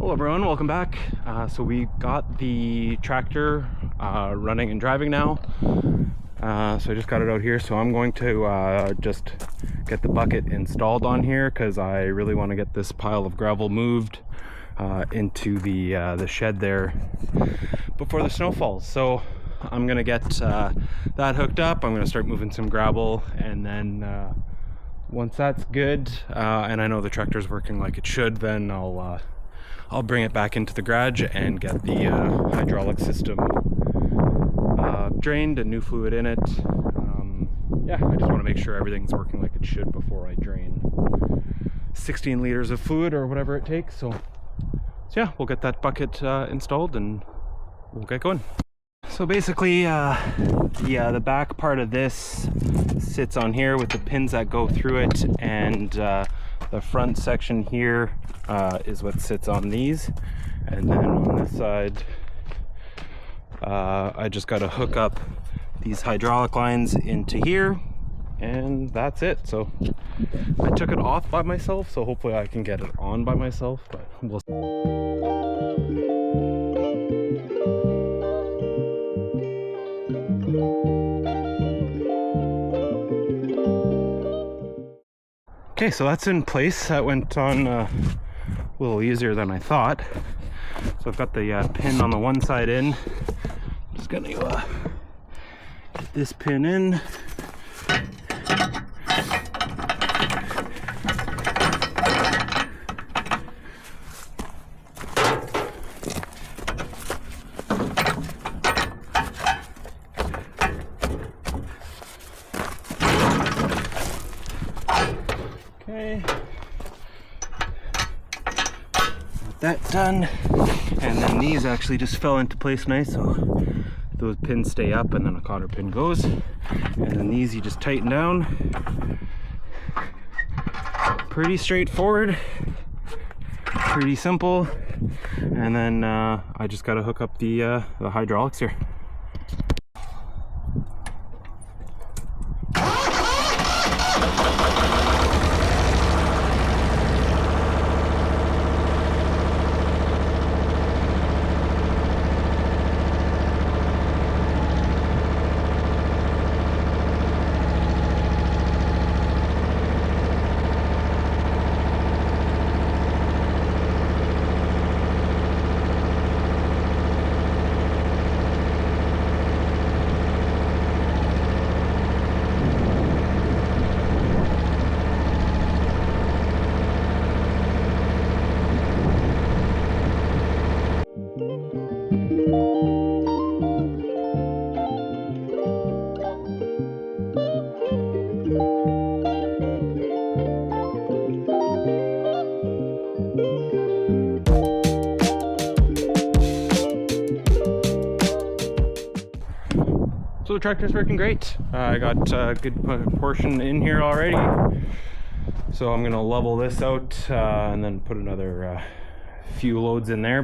Hello everyone, welcome back. So we got the tractor running and driving now. So I just got it out here, so I'm going to just get the bucket installed on here because I really want to get this pile of gravel moved into the shed there before the snow falls. So I'm gonna get that hooked up. I'm gonna start moving some gravel, and then once that's good, and I know the tractor's working like it should, then I'll bring it back into the garage and get the hydraulic system drained and new fluid in it. Yeah, I just want to make sure everything's working like it should before I drain 16 liters of fluid or whatever it takes. So yeah, we'll get that bucket installed and we'll get going. So basically, the back part of this sits on here with the pins that go through it, and the front section here is what sits on these. And then on this side, I just got to hook up these hydraulic lines into here, and that's it. So I took it off by myself, so hopefully I can get it on by myself, but we'll see. Okay, so that's in place. That went on a little easier than I thought. So I've got the pin on the one side in. Just gonna get this pin in. Okay, got that done, and then these actually just fell into place nice, so those pins stay up and then a cotter pin goes, and then these you just tighten down. Pretty straightforward, pretty simple, and then I just got to hook up the hydraulics here. So the tractor's working great. I got a good portion in here already. So I'm gonna level this out and then put another few loads in there.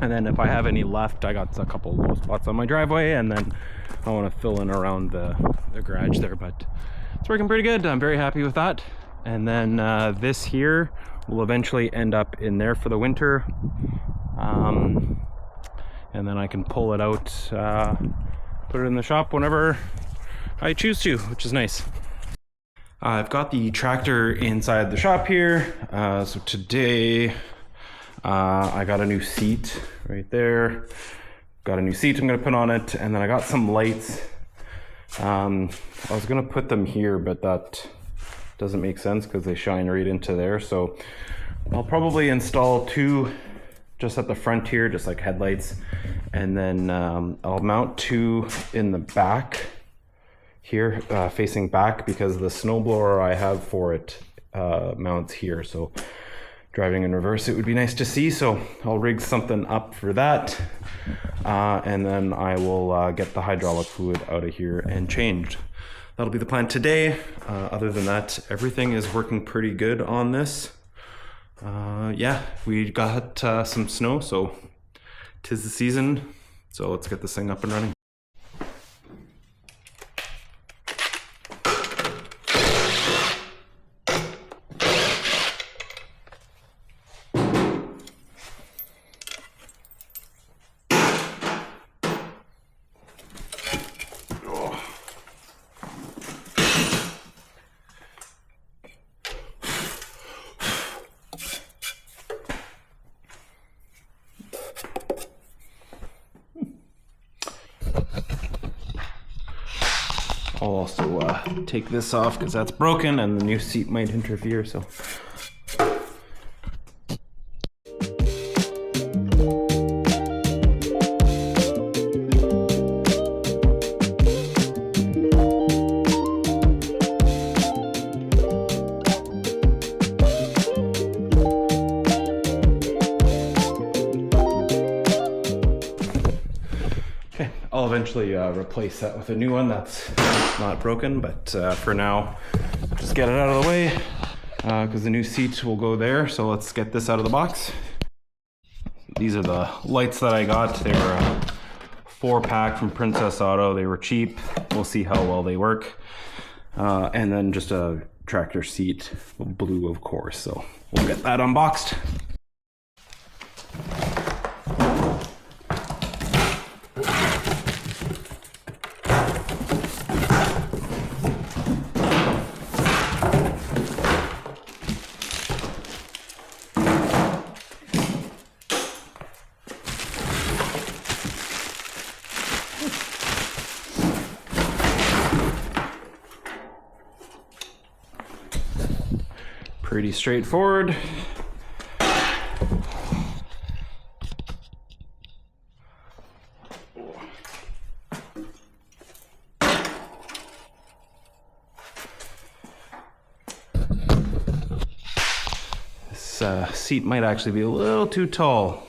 And then if I have any left, I got a couple low spots on my driveway, and then I want to fill in around the garage there. But it's working pretty good. I'm very happy with that. And then this here will eventually end up in there for the winter. And then I can pull it out, put it in the shop whenever I choose to, which is nice. I've got the tractor inside the shop here. So today I got a new seat right there. Got a new seat I'm gonna put on it, and then I got some lights. I was gonna put them here, but that doesn't make sense because they shine right into there. So I'll probably install two just at the front here, just like headlights, and then I'll mount two in the back here, facing back, because the snowblower I have for it mounts here. So driving in reverse, it would be nice to see. So I'll rig something up for that, and then I will get the hydraulic fluid out of here and changed. That'll be the plan today. Other than that, everything is working pretty good on this. Yeah, we got some snow, so 'tis the season. So let's get this thing up and running. I'll also take this off because that's broken and the new seat might interfere, so. Okay, I'll eventually replace that with a new one that's not broken, but for now, just get it out of the way because the new seat will go there. So let's get this out of the box. These are the lights that I got. They were a 4-pack from Princess Auto. They were cheap. We'll see how well they work. And then just a tractor seat, blue of course. So we'll get that unboxed. Pretty straightforward. This seat might actually be a little too tall.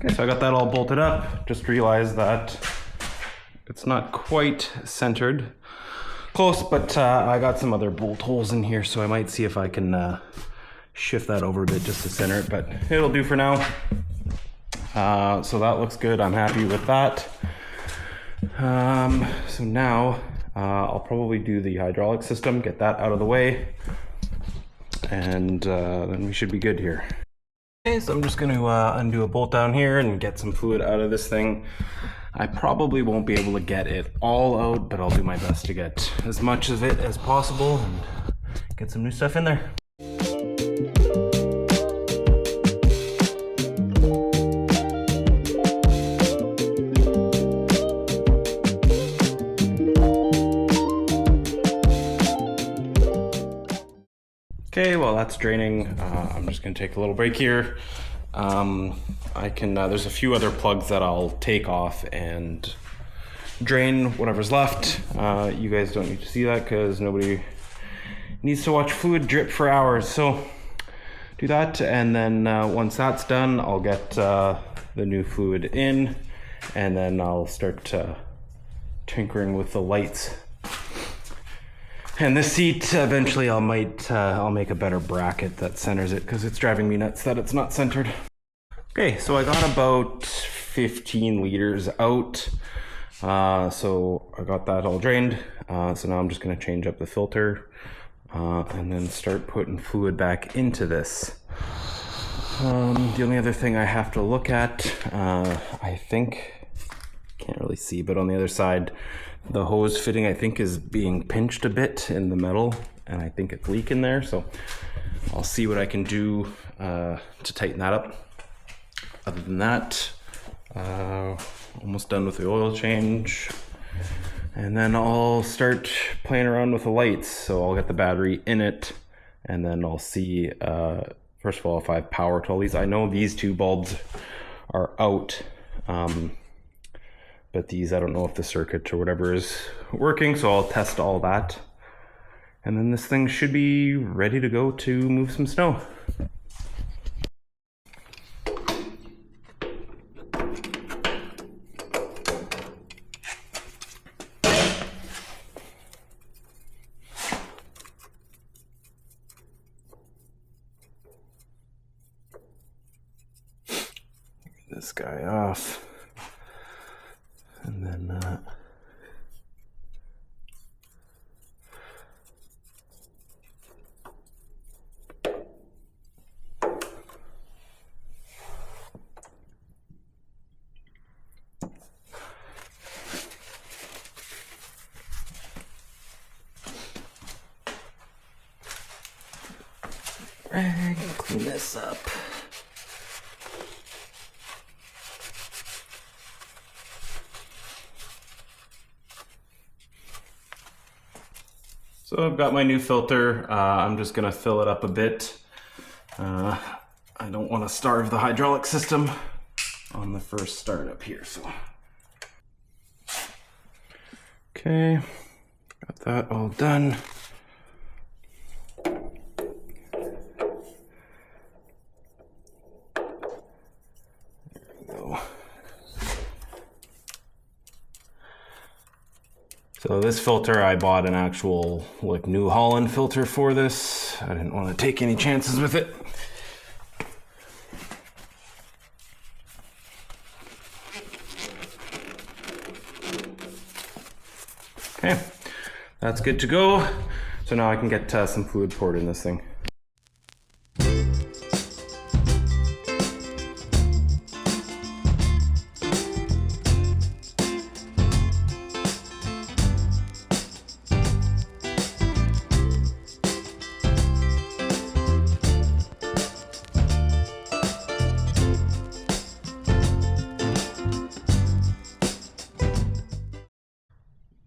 Okay, so I got that all bolted up. Just realized that it's not quite centered. Close, but I got some other bolt holes in here, so I might see if I can shift that over a bit just to center it, but it'll do for now. So that looks good. I'm happy with that. So now I'll probably do the hydraulic system, get that out of the way, and then we should be good here. Okay, so I'm just going to undo a bolt down here and get some fluid out of this thing. I probably won't be able to get it all out, but I'll do my best to get as much of it as possible and get some new stuff in there. Okay, while that's draining, I'm just gonna take a little break here. There's a few other plugs that I'll take off and drain whatever's left. You guys don't need to see that because nobody needs to watch fluid drip for hours. So do that, and then once that's done, I'll get the new fluid in, and then I'll start tinkering with the lights. And the seat, eventually I'll make a better bracket that centers it because it's driving me nuts that it's not centered. Okay, so I got about 15 liters out. So I got that all drained. So now I'm just gonna change up the filter and then start putting fluid back into this. The only other thing I have to look at, I think, can't really see, but on the other side, the hose fitting, I think, is being pinched a bit in the metal, and I think it's leaking there, so I'll see what I can do to tighten that up. Other than that, almost done with the oil change, and then I'll start playing around with the lights. So I'll get the battery in it, and then I'll see, first of all, if I have power to all these. I know these two bulbs are out, but these, I don't know if the circuit or whatever is working, so I'll test all that. And then this thing should be ready to go to move some snow. Get this guy off. And then rag, clean this up. So I've got my new filter. I'm just gonna fill it up a bit. I don't want to starve the hydraulic system on the first startup here, so. Okay, got that all done. So this filter, I bought an actual like New Holland filter for this. I didn't want to take any chances with it. Okay, that's good to go. So now I can get some fluid poured in this thing.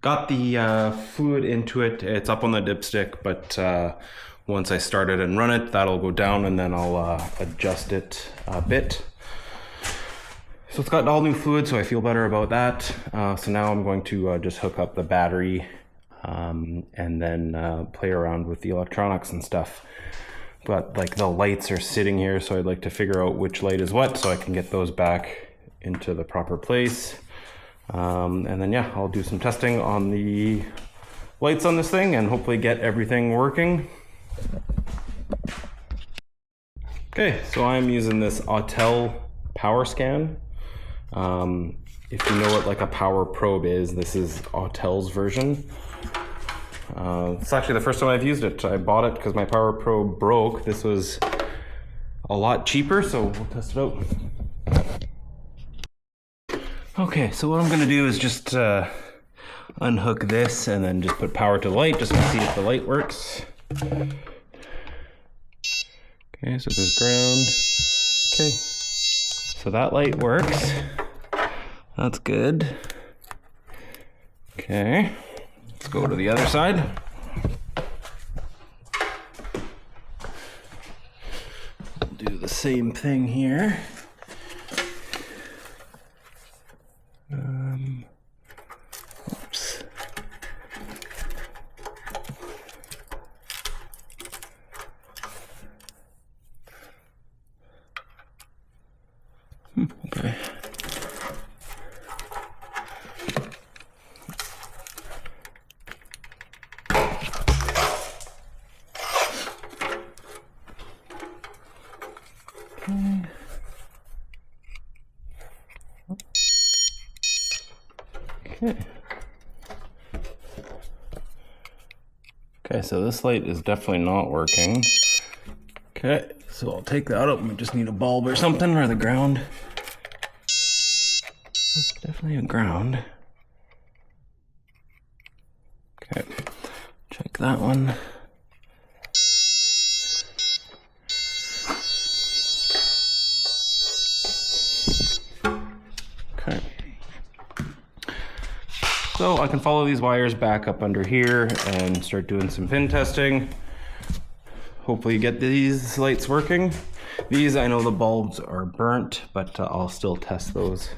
Got the fluid into it. It's up on the dipstick, but once I start it and run it, that'll go down, and then I'll adjust it a bit. So it's got all new fluid, so I feel better about that. So now I'm going to just hook up the battery and then play around with the electronics and stuff. But like the lights are sitting here, so I'd like to figure out which light is what so I can get those back into the proper place. And then yeah, I'll do some testing on the lights on this thing and hopefully get everything working. Okay, so I'm using this Autel power scan. If you know what like a power probe is, this is Autel's version. It's actually the first time I've used it. I bought it because my power probe broke. This was a lot cheaper, so we'll test it out. Okay, so what I'm gonna do is just unhook this and then just put power to the light just to see if the light works. Okay, so there's ground. Okay, so that light works. That's good. Okay, let's go to the other side. Do the same thing here. Oops. Okay. Okay, so this light is definitely not working. Okay, so I'll take that out. We just need a bulb or something, or the ground. It's definitely a ground. Okay, check that one. Okay. So I can follow these wires back up under here and start doing some pin testing. Hopefully get these lights working. These, I know the bulbs are burnt, but I'll still test those.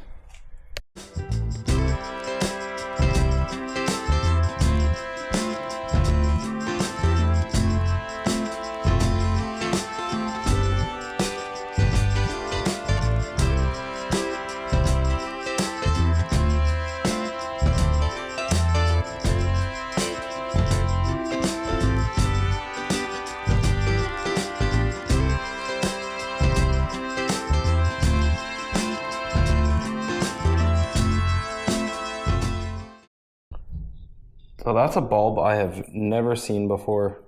So that's a bulb I have never seen before.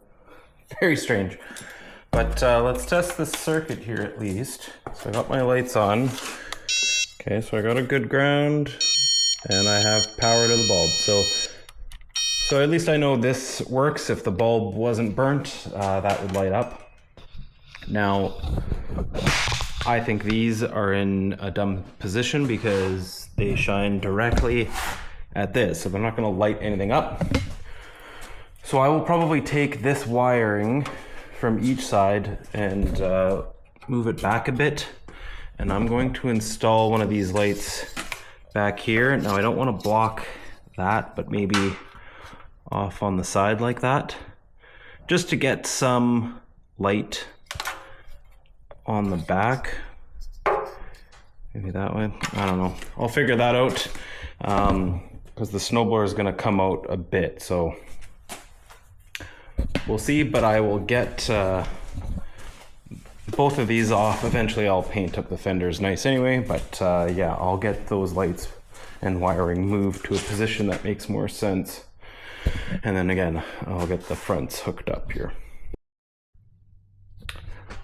Very strange. But let's test this circuit here at least. So I got my lights on. Okay, so I got a good ground and I have power to the bulb. So at least I know this works. If the bulb wasn't burnt, that would light up. Now, I think these are in a dumb position because they shine directly at this, so they're not going to light anything up. So I will probably take this wiring from each side and move it back a bit, and I'm going to install one of these lights back here. Now I don't want to block that, but maybe off on the side like that, just to get some light on the back. Maybe that way, I don't know. I'll figure that out because the snowblower is going to come out a bit, so we'll see. But I will get both of these off. Eventually I'll paint up the fenders nice anyway, but yeah, I'll get those lights and wiring moved to a position that makes more sense. And then again, I'll get the fronts hooked up here.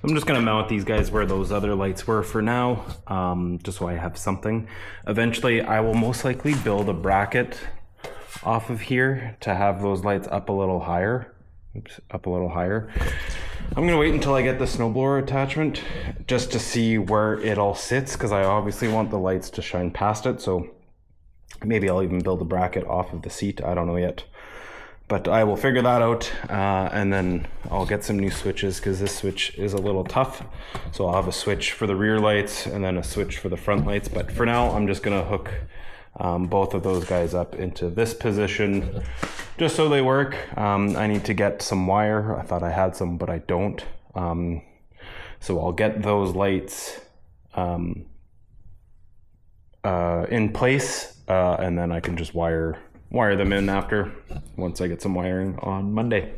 I'm just gonna mount these guys where those other lights were for now, just so I have something. Eventually I will most likely build a bracket off of here to have those lights up a little higher. Oops, up a little higher. I'm gonna wait until I get the snowblower attachment just to see where it all sits, because I obviously want the lights to shine past it. So maybe I'll even build a bracket off of the seat, I don't know yet. But I will figure that out, and then I'll get some new switches, because this switch is a little tough. So I'll have a switch for the rear lights and then a switch for the front lights. But for now, I'm just gonna hook both of those guys up into this position just so they work. I need to get some wire. I thought I had some, but I don't. So I'll get those lights in place, and then I can just wire them in after, once I get some wiring on Monday.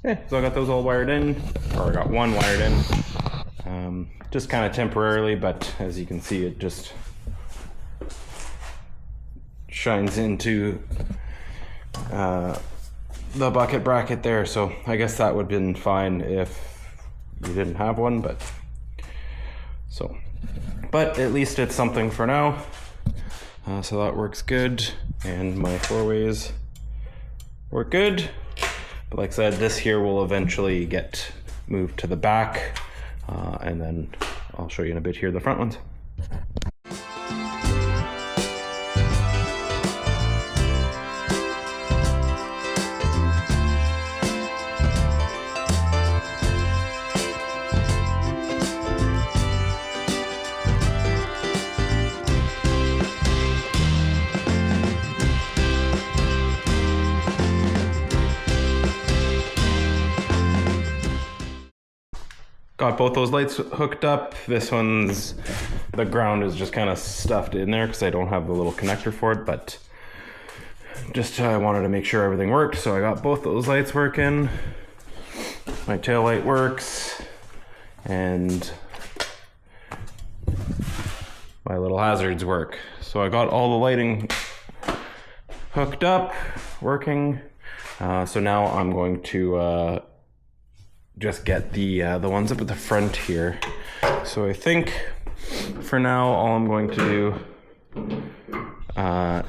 Okay, so I got those all wired in, or I got one wired in, just kind of temporarily, but as you can see, it just shines into the bucket bracket there. So I guess that would have been fine if you didn't have one, but at least it's something for now. So that works good, and my four-ways work good. But like I said, this here will eventually get moved to the back, and then I'll show you in a bit here the front ones. Got both those lights hooked up. This one's, the ground is just kind of stuffed in there because I don't have the little connector for it, but just I wanted to make sure everything worked. So I got both those lights working. My tail light works, and my little hazards work. So I got all the lighting hooked up, working. So now I'm going to just get the ones up at the front here. So I think for now all I'm going to do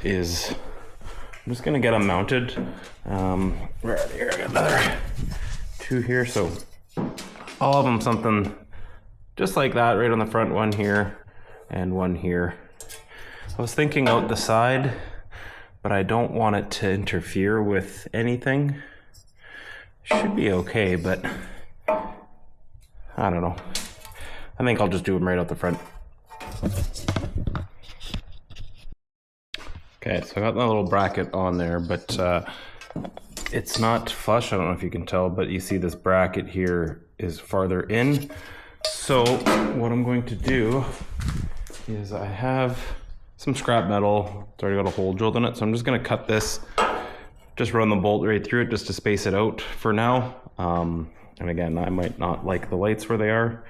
is I'm just gonna get them mounted. Where are they? Here, I got another two here. So all of them something just like that, right on the front, one here and one here. I was thinking out the side, but I don't want it to interfere with anything. Should be okay, but I don't know. I think I'll just do them right out the front. Okay, so I got that little bracket on there, but it's not flush. I don't know if you can tell, but you see this bracket here is farther in. So what I'm going to do is I have some scrap metal. It's already got a hole drilled in it, so I'm just gonna cut this, just run the bolt right through it just to space it out for now. And again, I might not like the lights where they are.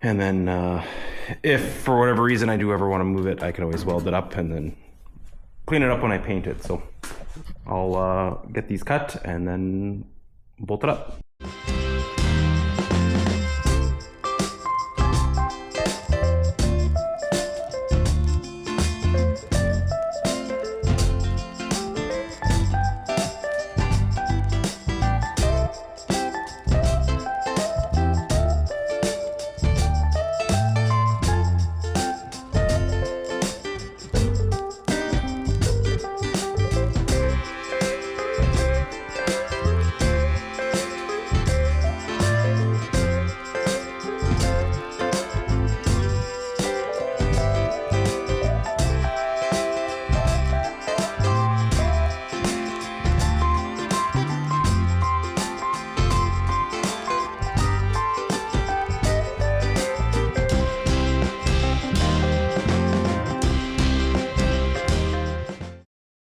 And then if for whatever reason I do ever want to move it, I can always weld it up and then clean it up when I paint it. So I'll get these cut and then bolt it up.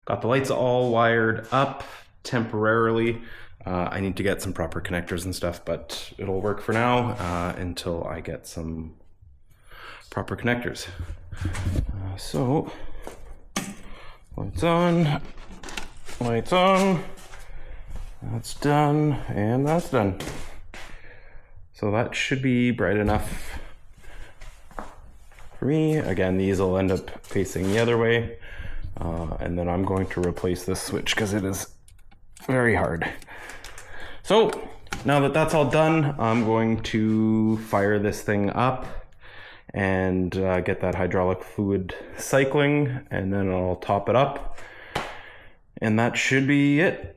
got the lights all wired up temporarily. I need to get some proper connectors and stuff, but it'll work for now until I get some proper connectors. So, lights on, lights on, that's done, and that's done. So that should be bright enough for me. Again, these will end up facing the other way. And then I'm going to replace this switch because it is very hard. So now that that's all done, I'm going to fire this thing up and get that hydraulic fluid cycling, and then I'll top it up. And that should be it.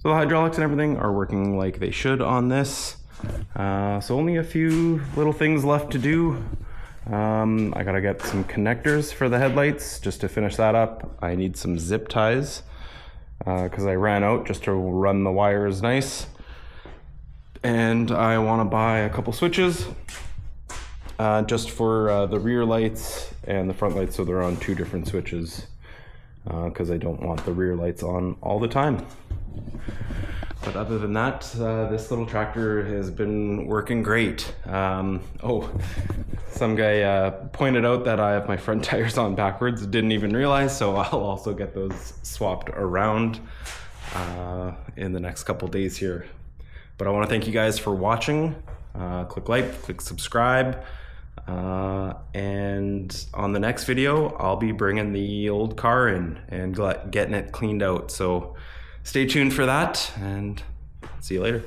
So the hydraulics and everything are working like they should on this. So only a few little things left to do. I gotta get some connectors for the headlights just to finish that up. I need some zip ties because I ran out just to run the wires nice. And I wanna buy a couple switches just for the rear lights and the front lights, so they're on two different switches because I don't want the rear lights on all the time. But other than that, this little tractor has been working great. Oh, some guy pointed out that I have my front tires on backwards, didn't even realize, so I'll also get those swapped around in the next couple days here. But I want to thank you guys for watching. Click like, click subscribe. And on the next video, I'll be bringing the old car in and getting it cleaned out. So stay tuned for that, and see you later.